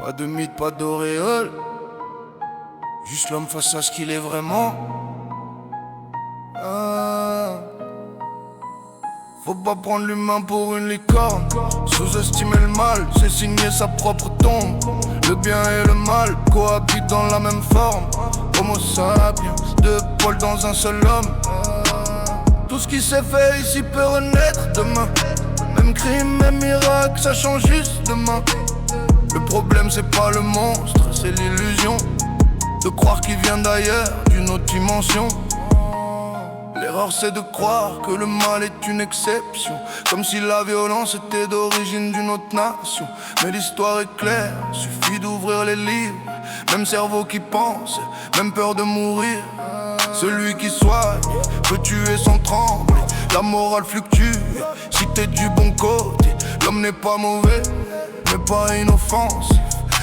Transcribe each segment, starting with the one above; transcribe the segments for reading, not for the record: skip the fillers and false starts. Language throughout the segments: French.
Pas de mythe, pas d'auréole, juste l'homme face à ce qu'il est vraiment. Ah. Faut pas prendre l'humain pour une licorne. Sous-estimer le mal, c'est signer sa propre tombe. Le bien et le mal cohabitent dans la même forme. Homo sapiens, deux pôles dans un seul homme. Tout ce qui s'est fait ici peut renaître demain. Même crime, même miracle, ça change juste demain. Le problème c'est pas le monstre, c'est l'illusion de croire qu'il vient d'ailleurs, d'une autre dimension. L'erreur c'est de croire que le mal est une exception, comme si la violence était d'origine d'une autre nation. Mais l'histoire est claire, suffit d'ouvrir les livres. Même cerveau qui pense, même peur de mourir. Celui qui soigne peut tuer sans trembler. La morale fluctue, si t'es du bon côté. L'homme n'est pas mauvais, mais pas inoffensif.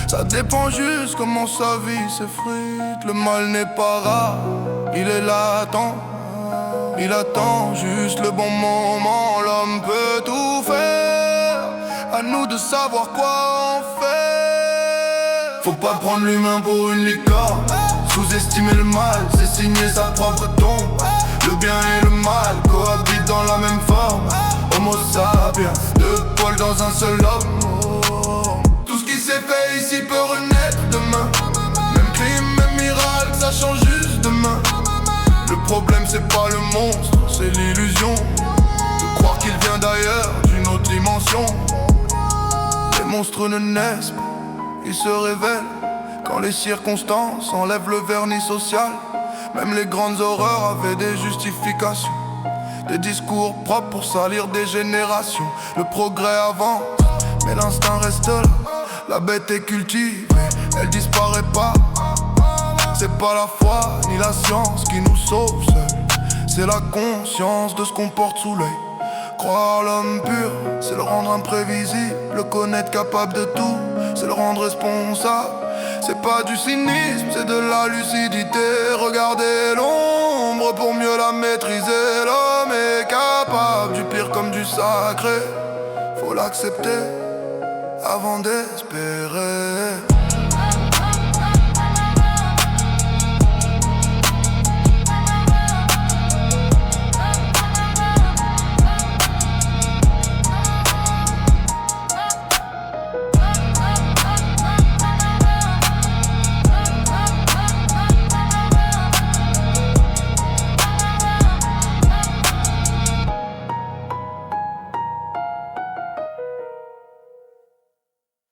Ça dépend juste comment sa vie s'effrite. Le mal n'est pas rare, il est latent. Il attend juste le bon moment. L'homme peut tout faire, à nous de savoir quoi en faire. Faut pas prendre l'humain pour une licorne. Sous-estimer le mal, c'est signer sa propre tombe. Le bien et le mal cohabitent dans la même forme. Homo sapiens, deux pôles dans un seul homme. Tout ce qui s'est fait ici peut renaître demain. Même crime, même miracle, ça change juste demain. Le problème c'est pas le monstre, c'est l'illusion de croire qu'il vient d'ailleurs, d'une autre dimension. Les monstres ne naissent pas, ils se révèlent quand les circonstances enlèvent le vernis social. Même les grandes horreurs avaient des justifications, des discours propres pour salir des générations. Le progrès avance, mais l'instinct reste là. La bête est cultivée, elle disparaît pas. C'est pas la foi ni la science qui nous sauve seuls, c'est la conscience de ce qu'on porte sous l'œil. Croire l'homme pur, c'est le rendre imprévisible. Le connaître capable de tout, c'est le rendre responsable. C'est pas du cynisme, c'est de la lucidité. Regardez l'ombre pour mieux la maîtriser. L'homme est capable du pire comme du sacré. Faut l'accepter avant d'espérer.